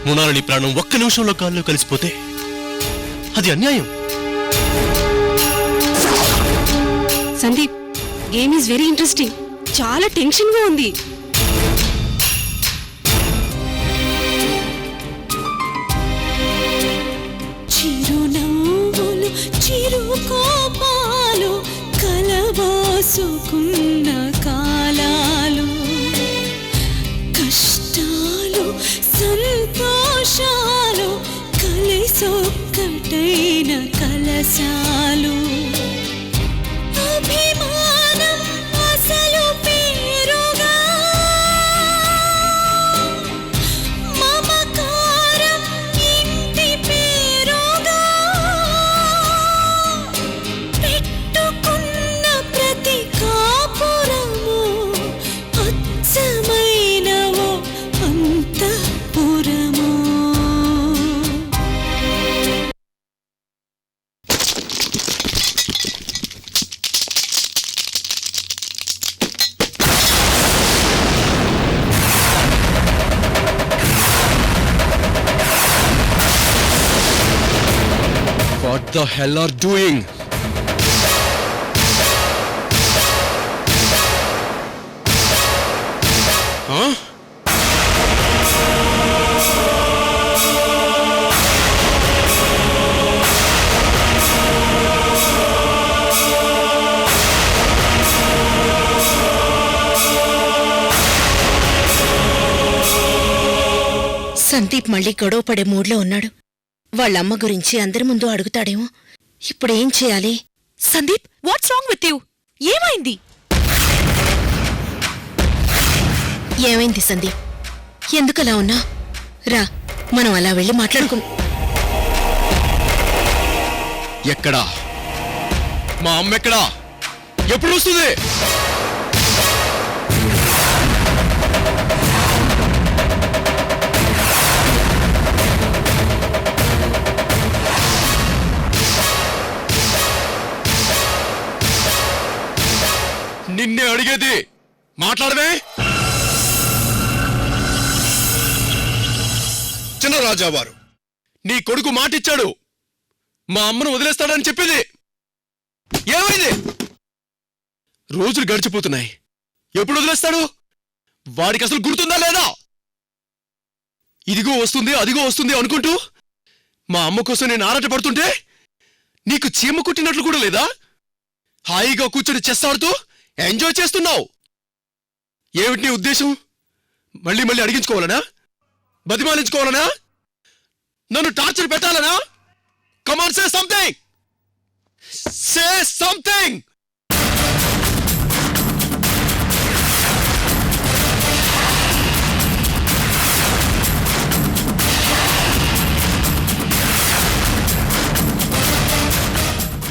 మునాలని ప్రాణం ఒక్క నిమిషంలో కాల్లో కలిసిపోతే అది అన్యాయం. Sandeep, game is very interesting. చాలా టెన్షన్ గా ఉంది. చిరునవ్వులు చిరుకోపాలు కలబోసుకున్న కాలాలు, కష్టాలు సంతోషాలు కలిసొక్కటైన కలశాలు, అభిమానం అసలు పేరుగా, మమకారం ఇంటి పేరుగా, పెట్టుకున్న ప్రతి కాపురము అచ్చమైనవో అంతఃపురము. What the hell are doing? Huh? Sandeep మళ్ళీ గొడవ పడే మూడ్లో ఉన్నాడు. వాళ్ళమ్మ గురించి అందరి ముందు అడుగుతాడేమో. ఇప్పుడేం చేయాలి? Sandeep, what's wrong with you? ఏమైంది? ఏమైంది సందీప్? ఎందుకలా ఉన్నా? రా, మనం అలా వెళ్ళి మాట్లాడుకుం. ఎక్కడా? మా అమ్మ ఎక్కడా? ఎప్పుడు వస్తుంది? నిన్నే అడిగేది, మాట్లాడవే. చిన్నరాజావారు, నీ కొడుకు మాటిచ్చాడు, మా అమ్మను వదిలేస్తాడని చెప్పింది. ఏమైంది? రోజులు గడిచిపోతున్నాయి, ఎప్పుడు వదిలేస్తాడు? వాడికి అసలు గుర్తుందా లేదా? ఇదిగో వస్తుంది అదిగో వస్తుంది అనుకుంటూ మా అమ్మ కోసం నేను ఆరాటపడుతుంటే నీకు చీమ కుట్టినట్లు కూడా లేదా? హాయిగా కూర్చొని చెస్ ఆడుతూ ఎంజాయ్ చేస్తున్నావు. ఏమిటి నీ ఉద్దేశం? మళ్ళీ మళ్ళీ అడిగించుకోవాలనా? బతిమాలించుకోవాలనా? నన్ను టార్చర్ పెట్టాలనా? Come on, say something. Say something.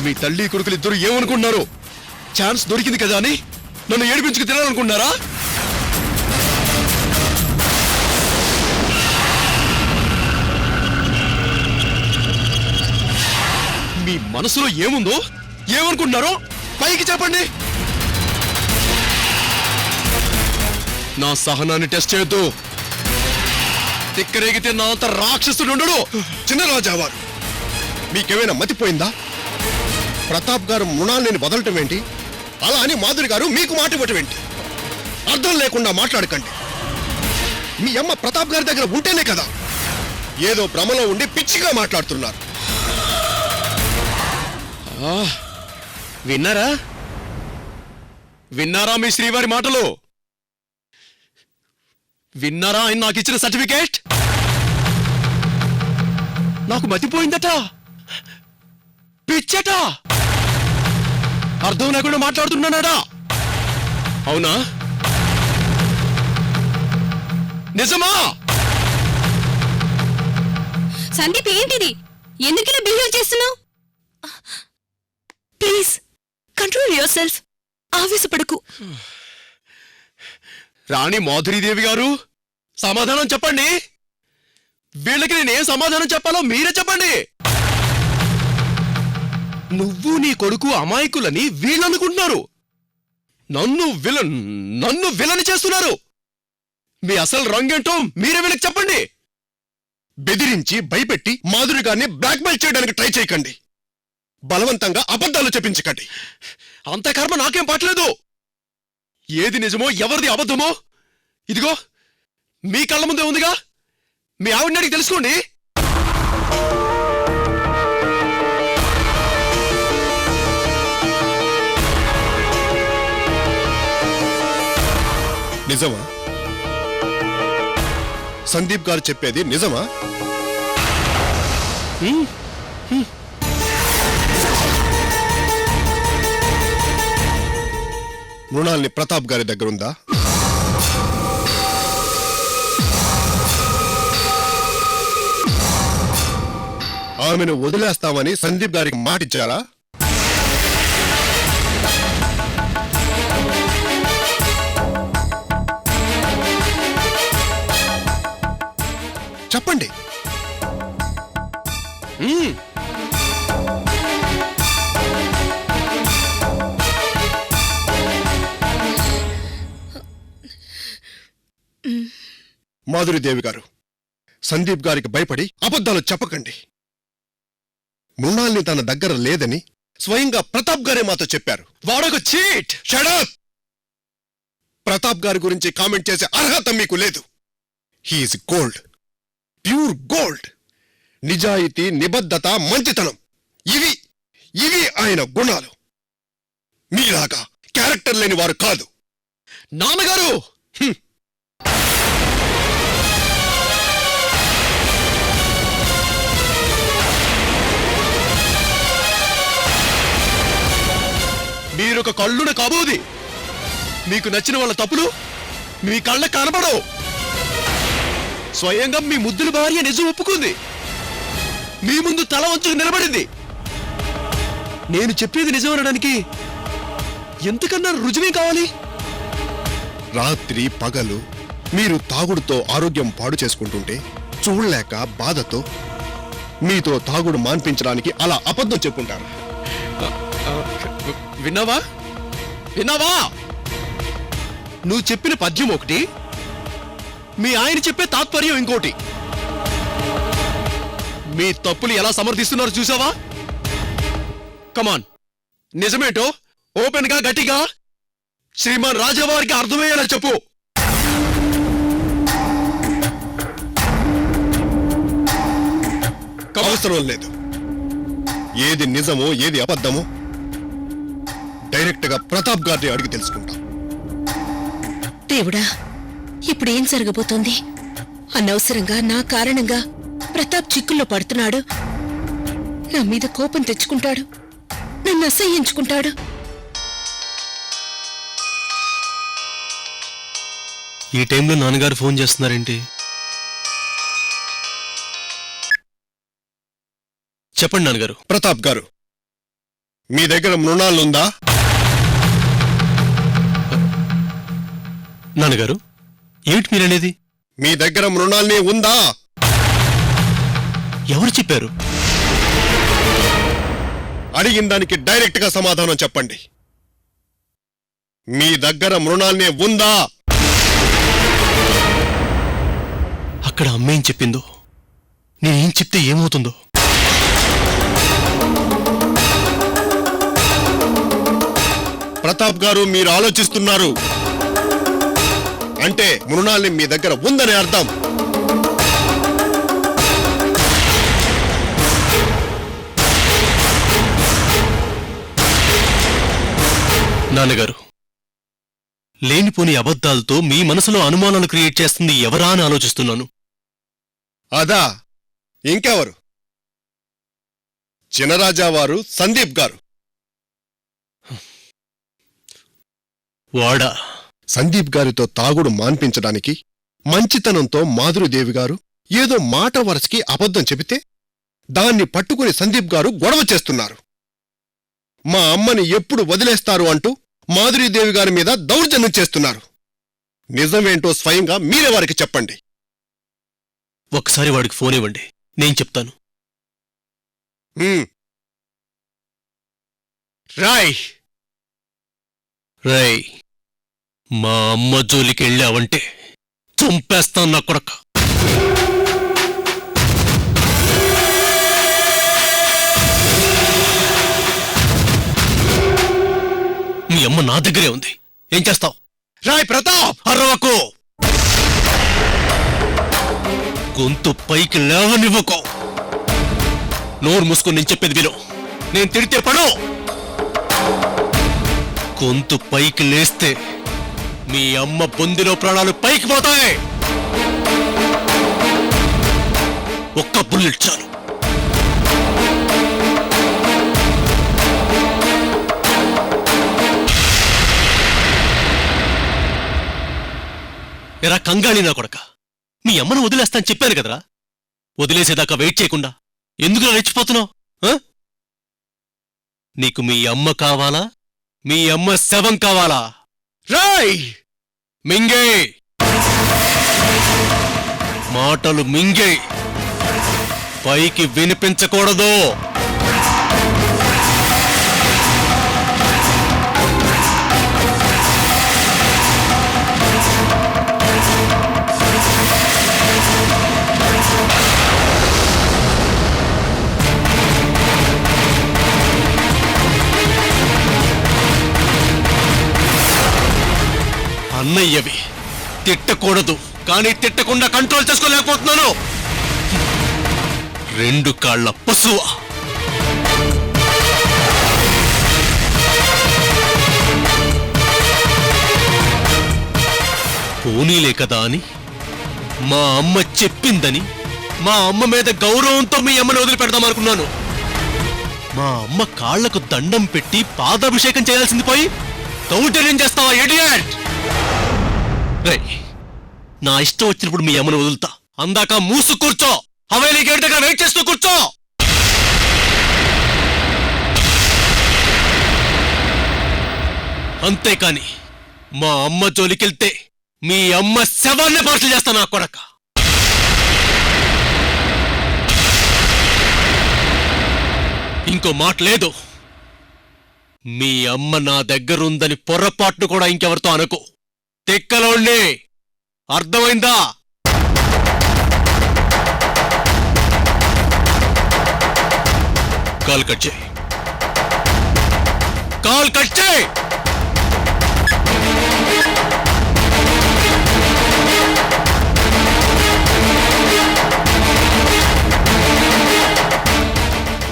మీ తల్లి కొడుకులిద్దరూ ఏమనుకుంటున్నారు? ఛాన్స్ దొరికింది కదా అని నన్ను ఏడిపించుకు తినాలనుకుంటున్నారా? మీ మనసులో ఏముందో, ఏమనుకుంటున్నారో పైకి చెప్పండి. నా సహనాన్ని టెస్ట్ చేయొద్దు. తిక్కరేగితే నా అంత రాక్షసుడు ఉండడు. చిన్నరాజావారు, మీకేమైనా మతిపోయిందా? ప్రతాప్ గారు మృణాల్ని వదలటం ఏంటి? అలా అని మాధురి గారు మీకు మాట ఇవ్వటం ఏంటి? అర్థం లేకుండా మాట్లాడకండి. మీ అమ్మ ప్రతాప్ గారి దగ్గర ఉంటేనే కదా ఏదో భ్రమలో ఉండి పిచ్చిగా మాట్లాడుతున్నారు. విన్నారా? విన్నారా మీ శ్రీవారి మాటలు? విన్నారా ఆయన నాకు ఇచ్చిన సర్టిఫికేట్? నాకు మతిపోయిందట, పిచ్చట, అర్థం లేకుండా మాట్లాడుతున్నాడా? అవునా? నిజమా? సందీప్, ఏంటిది? ఎందుకలా బిహేవ్ చేస్తున్నావు? Please control yourself. ఆవేశపడకు. రాణి మాధురీదేవి గారు, సమాధానం చెప్పండి. వీళ్ళకి నేనేం సమాధానం చెప్పాలో మీరే చెప్పండి. నువ్వు నీ కొడుకు అమాయకులని వీళ్ళనుకుంటున్నారు. నన్ను విలని చేస్తున్నారు. మీ అసలు రంగేంటో మీరే వీళ్ళకి చెప్పండి. బెదిరించి భయపెట్టి మాధురి గారిని బ్లాక్మెయిల్ చేయడానికి ట్రై చేయకండి. బలవంతంగా అబద్ధాలు చెప్పించకండి. అంత కర్మ నాకేం పట్టలేదు. ఏది నిజమో ఎవరిది అబద్ధమో ఇదిగో మీ కళ్ళ ముందే ఉందిగా. మీ ఆవిడని అడిగి తెలుసుకోండి. నిజమా? సందీప్ గారు చెప్పేది నిజమా? మృణాల్ని ప్రతాప్ గారి దగ్గరుందా? ఆమెను వదిలేస్తామని సందీప్ గారికి మాటిచ్చారా? చెప్పండి. మాధురీదేవి గారు, సందీప్ గారికి భయపడి అబద్ధాలు చెప్పకండి. మృణాల్ని తన దగ్గర లేదని స్వయంగా ప్రతాప్ గారే మాతో చెప్పారు. వాడొక చీట్. Shut up! ప్రతాప్ గారి గురించి కామెంట్ చేసే అర్హత మీకు లేదు. He's gold, pure gold. నిజాయితీ, నిబద్ధత, మంచితనం ఇవి ఆయన గుణాలు. మీలాగా క్యారెక్టర్ లేని వారు కాదు. నాన్నగారు, మీరొక కళ్ళున కాబోది. మీకు నచ్చిన వాళ్ళ తప్పులు మీ కళ్ళ కనబడవు. స్వయంగా మీ ముద్దుల భార్య నిజం ఒప్పుకుంది. మీ ముందు తల వంచుకు నిలబడింది. నేను చెప్పేది నిజం అనడానికి ఎంతకన్నా రుజువే కావాలి? రాత్రి పగలు మీరు తాగుడుతో ఆరోగ్యం పాడు చేసుకుంటుంటే చూడలేక బాధతో మీతో తాగుడు మాన్పించడానికి అలా అబద్ధం చెప్పుంటారు. విన్నావా? నువ్వు చెప్పిన పద్యం ఒకటి, మీ ఆయన చెప్పే తాత్పర్యం ఇంకోటి. మీ తప్పులు ఎలా సమర్థిస్తున్నారు చూసావా? కమాన్, నిజమేంటో ఓపెన్ గా గట్టిగా శ్రీమాన్ రాజావారికి అర్థమయ్యేలా చెప్పు. అవసరం లేదు. ఏది నిజమో ఏది అబద్ధమో డైరెక్ట్ గా ప్రతాప్ గారిని అడిగి తెలుసుకుంటా. దేవుడా, ఇప్పుడేం జరగబోతోంది? అనవసరంగా నా కారణంగా ప్రతాప్ చిక్కుల్లో పడుతున్నాడు. నా మీద కోపం తెచ్చుకుంటాడు, నన్ను అసహ్యించుకుంటాడు. ఈ టైంలో నాన్నగారు ఫోన్ చేస్తున్నారేంటి? చెప్పండి నాన్నగారు. ప్రతాప్ గారు, మీ దగ్గర మృణాలుందా? నాన్నగారు, ఏమిటి మీరనేది? మీ దగ్గర మృణాల్ని ఉందా? ఎవరు చెప్పారు? అడిగిన దానికి డైరెక్ట్ గా సమాధానం చెప్పండి. మీ దగ్గర మృణాల్ని ఉందా? అక్కడ అమ్మేం చెప్పిందో, నేనేం చెప్తే ఏమవుతుందో. ప్రతాప్ గారు, మీరు ఆలోచిస్తున్నారు అంటే మృణాల్ని మీ దగ్గర ఉందని అర్థం. నాన్నగారు, లేనిపోని అబద్ధాలతో మీ మనసులో అనుమానాలు క్రియేట్ చేస్తుంది ఎవరా అని ఆలోచిస్తున్నాను. అదా? ఇంకెవరు? చినరాజా వారు, సందీప్ గారు. వాడా? సందీప్ గారితో తాగుడు మాన్పించడానికి మంచితనంతో మాధురీదేవి గారు ఏదో మాట వరసకి అబద్ధం చెబితే దాన్ని పట్టుకుని సందీప్ గారు గొడవ చేస్తున్నారు. మా అమ్మని ఎప్పుడు వదిలేస్తారు అంటూ మాధురీదేవి గారి మీద దౌర్జన్యం చేస్తున్నారు. నిజమేంటో స్వయంగా మీరే వారికి చెప్పండి. ఒక్కసారి వాడికి ఫోన్ ఇవ్వండి, నేను చెప్తాను. రాయ్ రేయ్, మా అమ్మ జోలికి వెళ్ళావంటే చంపేస్తాను నా కొడక. మీ అమ్మ నా దగ్గరే ఉంది, ఏం చేస్తావు? రాయ్ ప్రతాప్, అరవకు, గొంతు పైకి లేవనివ్వకు. నోరు మూసుకొని నేను చెప్పేది విను. నేను తిడితే పడు. గొంతు పైకి లేస్తే మీ అమ్మ బొందిలో ప్రాణాలు పైకి పోతాయి. ఒక్క బుల్లెట్ చాలు. ఎరా కంగాళి నా కొడక, మీ అమ్మను వదిలేస్తాను చెప్పాను కదరా. వదిలేసేదాకా వెయిట్ చేయకుండా ఎందుకు రెచ్చిపోతున్నావు? నీకు మీ అమ్మ కావాలా, మీ అమ్మ శవం కావాలా? రాయ్, మింగే, మాటలు మింగే, పైకి వినిపించకూడదు. అన్నయ్యవి, తిట్టకూడదు కానీ తిట్టకుండా కంట్రోల్ చేసుకోలేకపోతున్నాను. రెండు కాళ్ల పశువ. పోనీలే కదా అని, మా అమ్మ చెప్పిందని, మా అమ్మ మీద గౌరవంతో మీ అమ్మని వదిలిపెడదామనుకున్నాను. మా అమ్మ కాళ్లకు దండం పెట్టి పాదాభిషేకం చేయాల్సింది పోయి దౌర్జన్యం చేస్తావా ఇడియట్? నా ఇష్టం వచ్చినప్పుడు మీ అమ్మను వదులుతా. అందాక మూసు కూర్చో, హవేలీ గేట్ దగ్గర వెయిట్ చేస్తూ కూర్చో. అంతేకాని మా అమ్మ జోలికెళ్తే మీ అమ్మ శవాన్ని పార్సల్ చేస్తా నా కొడక. ఇంకో మాట లేదు. మీ అమ్మ నా దగ్గరుందని పొరపాటును కూడా ఇంకెవరితో అనుకో. తిక్కలోండి, అర్థమైందా? కాల్ కట్ చేయి, కాల్ కట్ చేయి.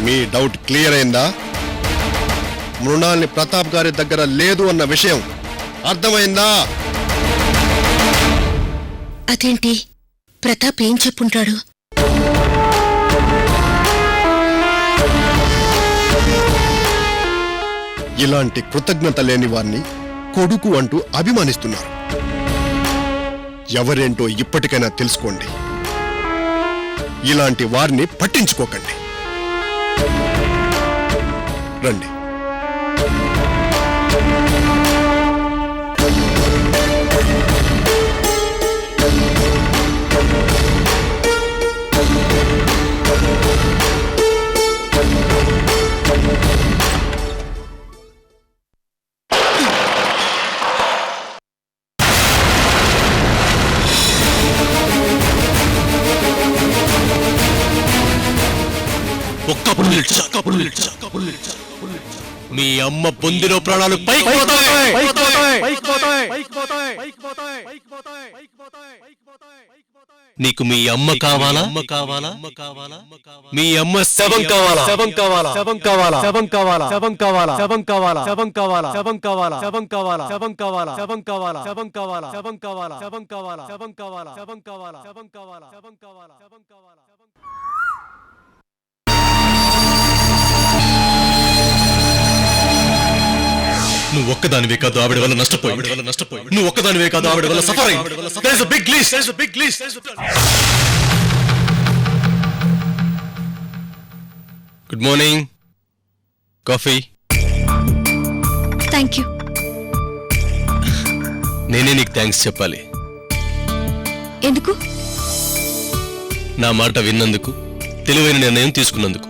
మీ డౌట్ క్లియర్ అయిందా? మృణాల్ని ప్రతాప్ గారి దగ్గర లేదు అన్న విషయం అర్థమైందా? అదేంటి, ప్రతాప్ ఏం చెప్పుంటాడు? ఇలాంటి కృతజ్ఞత లేని వారిని కొడుకు అంటూ అభిమానిస్తున్నారు. ఎవరేంటో ఇప్పటికైనా తెలుసుకోండి. ఇలాంటి వారిని పట్టించుకోకండి. రండి. ఒక్క బుల్లెట్ మీ అమ్మ బొందిలో ప్రాణాలు పైకి పోతాయి. నీకు మీ అమ్మ కావాలా, మీ అమ్మ శవం కావాలా? శవం కావాలా, శవం కావాలా, శవం కావాలా, శవం కావాలా, శవం కావాలా, శవం కావాలా, శవం కావాలా, శవం కావాలా, శవం కావాలా, శవం కావాలా, శవం కావాలా, శవం కావాలా, శవం కావాలా, శవం కావాలా, శవం కావాలా, శవం కావాలా, శవం కావాలా, శవం కావాలా. నువ్వు ఒక్కదానివే కాదు ఆవిడ వల్ల నష్టపోయి, నువ్వు ఒక్కదానివే కాదు ఆవిడ వల్ల సఫర్ అయ్యి. Big list. Good morning. Coffee? Thank you. నేనే నీకు థ్యాంక్స్ చెప్పాలి. ఎందుకు? నా మాట విన్నందుకు, తెలివైన నిర్ణయం తీసుకున్నందుకు.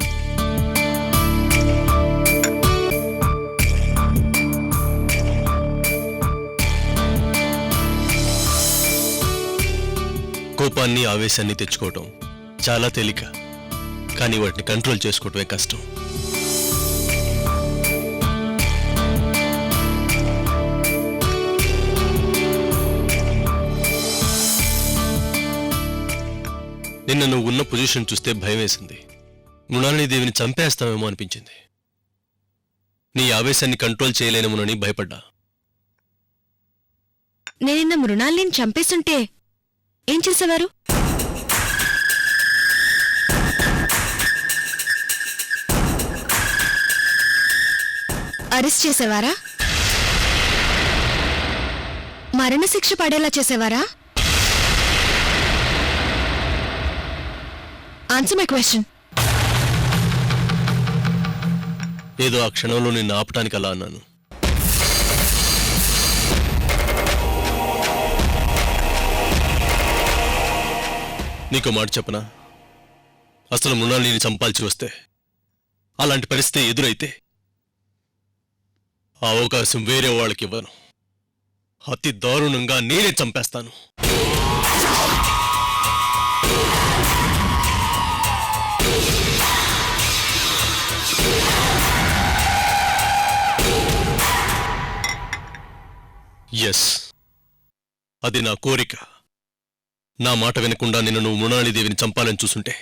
కోపాన్ని ఆవేశాన్ని తెచ్చుకోవటం చాలా తేలిక, కానీ వాటిని కంట్రోల్ చేసుకోవటమే కష్టం. నిన్న నువ్వు ఉన్న పొజిషన్ చూస్తే భయం వేసింది. మృణాలినీదేవిని చంపేస్తామేమో అనిపించింది. నీ ఆవేశాన్ని కంట్రోల్ చేయలేనేమోనని భయపడ్డా. నేనిన్న మృణాల్ని చంపేస్తుంటే ఏం చేసేవారు? అరెస్ట్ చేసేవారా? మరణశిక్ష పడేలా చేసేవారా? Answer my question. ఏదో ఆ క్షణంలో నిన్ను ఆపటానికి అలా అన్నాను. నీకో మాట చెప్పనా? అసలు మృణాలిని చంపాల్సి వస్తే, అలాంటి పరిస్థితి ఎదురైతే ఆ అవకాశం వేరే వాళ్ళకి ఇవ్వను. అతి దారుణంగా నేనే చంపేస్తాను. ఎస్, అది నా కోరిక. నా మాట వినకుండా నిన్ను నువ్వు మృణాలిదేవిని చంపాలని చూసుంటే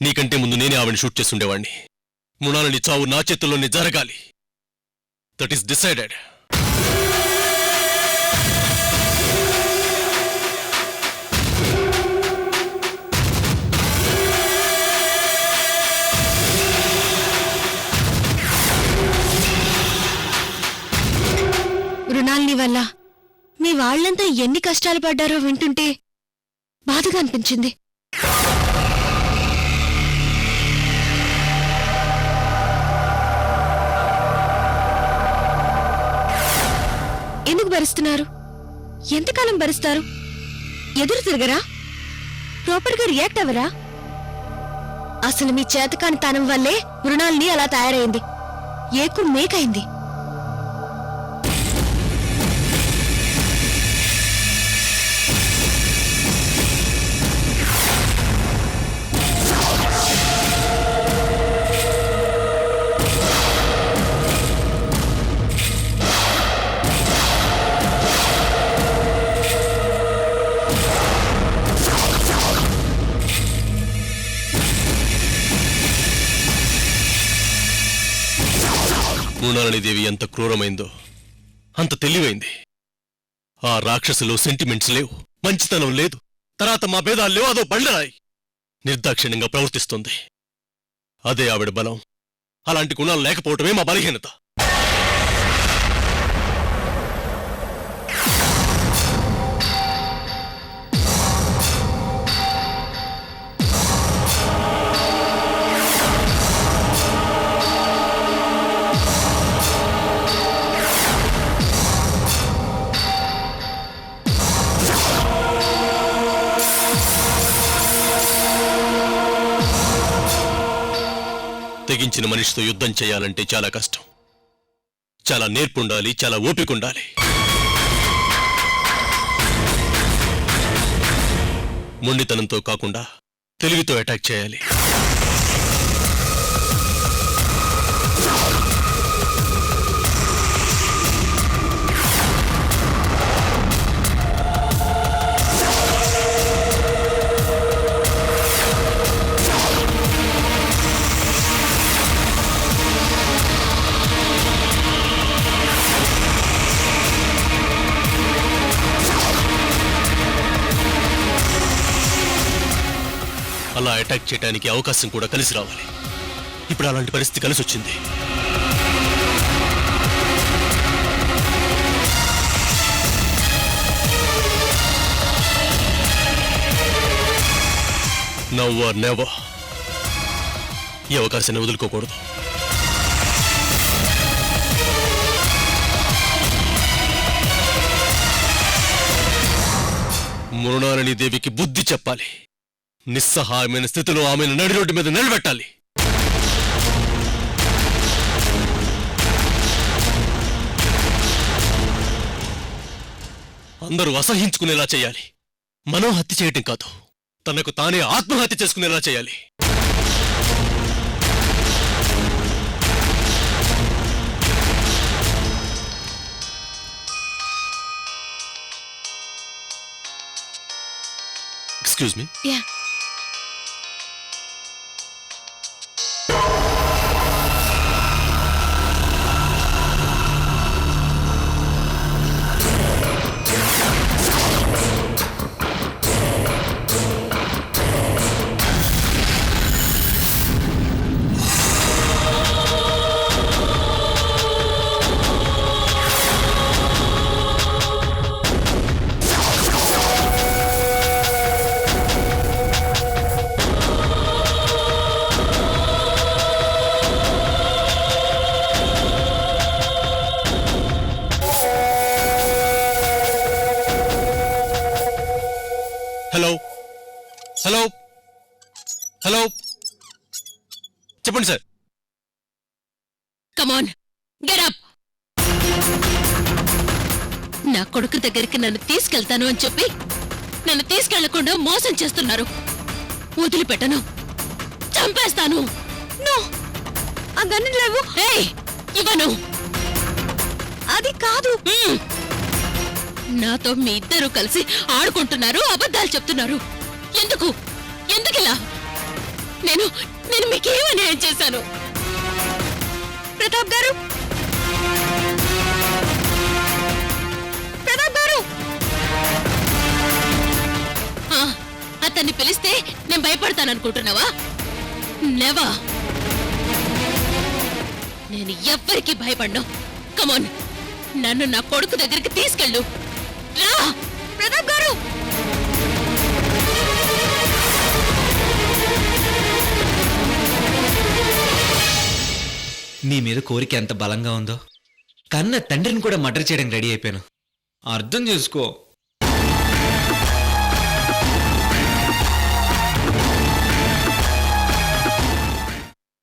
నీకంటే ముందు నేనే ఆవిని షూట్ చేస్తుండేవాణ్ణి. మృణాలిని చావు నా చేతుల్లోనే జరగాలి. That is decided. మృణాలిని వల్ల మీ వాళ్ళంతా ఎన్ని కష్టాలు పడ్డారో వింటుంటే బాధగా అనిపించింది. ఎందుకు భరిస్తున్నారు? ఎంతకాలం భరిస్తారు? ఎదురు తిరగరా? ప్రాపర్గా రియాక్ట్ అవ్వరా? అసలు మీ చేతకాని తనం వల్లే మృణాలిని అలా తయారైంది. ఏకు మేకైంది. మృణాలినీదేవి ఎంత క్రూరమైందో అంత తెలివైంది. ఆ రాక్షసులో సెంటిమెంట్స్ లేవు, మంచితనం లేదు, తర్వాత మా భేదాలు లేవు, అదో బండరాయి. నిర్దాక్షిణ్యంగా ప్రవర్తిస్తుంది. అదే ఆవిడ బలం. అలాంటి గుణాలు లేకపోవటమే మా బలహీనత. తెగించిన మనిషితో యుద్ధం చేయాలంటే చాలా కష్టం. చాలా నేర్పుండాలి, చాలా ఓపికండాలి. మొండితనంతో కాకుండా తెలివితో అటాక్ చేయాలి. అలా అటాక్ చేయడానికి అవకాశం కూడా కలిసి రావాలి. ఇప్పుడు అలాంటి పరిస్థితి కలిసి వచ్చింది. Now or never. ఈ అవకాశాన్ని వదులుకోకూడదు. మృణాలినీదేవికి బుద్ధి చెప్పాలి. నిస్సహాయమైన స్థితిలో ఆమెను నడి రోడ్డు మీద నిలబెట్టాలి. అందరూ అసహించుకునేలా చేయాలి. మనోహత్య చేయటం కాదు, తనకు తానే ఆత్మహత్య చేసుకునేలా చేయాలి. Excuse me. Yeah. Hello hello hello, చెప్పండి సార్. Come on get up. నా కొడుకు దగ్గరికి నన్ను తీసుకెళ్తాను అని చెప్పి నన్ను తీసుకెళ్లకుండా మోసం చేస్తున్నారు. వదిలిపెట్టను, చంపేస్తాను. నో, ఆ గన్ను లేవు. ఏయ్, ఇవ్వను. అది కాదు. నాతో మీ ఇద్దరు కలిసి ఆడుకుంటున్నారు, అబద్ధాలు చెప్తున్నారు. ఎందుకు ఎందుకిలా? నేను నేను మీకేం అన్యాయం చేశాను? ప్రతాప్ గారు, ప్రతాప్ గారు. అతన్ని పిలిస్తే నేను భయపడతాననుకుంటున్నావా? నెవర్. నేను ఎవ్వరికీ భయపడ్ను. కమాన్, నన్ను నా కొడుకు దగ్గరికి తీసుకెళ్ళు. రా. ప్రతాప్ గారు, నీ మీద కోరిక ఎంత బలంగా ఉందో, కన్న తండ్రిని కూడా మర్డర్ చేయడానికి రెడీ అయిపోయాను. అర్థం చేసుకో.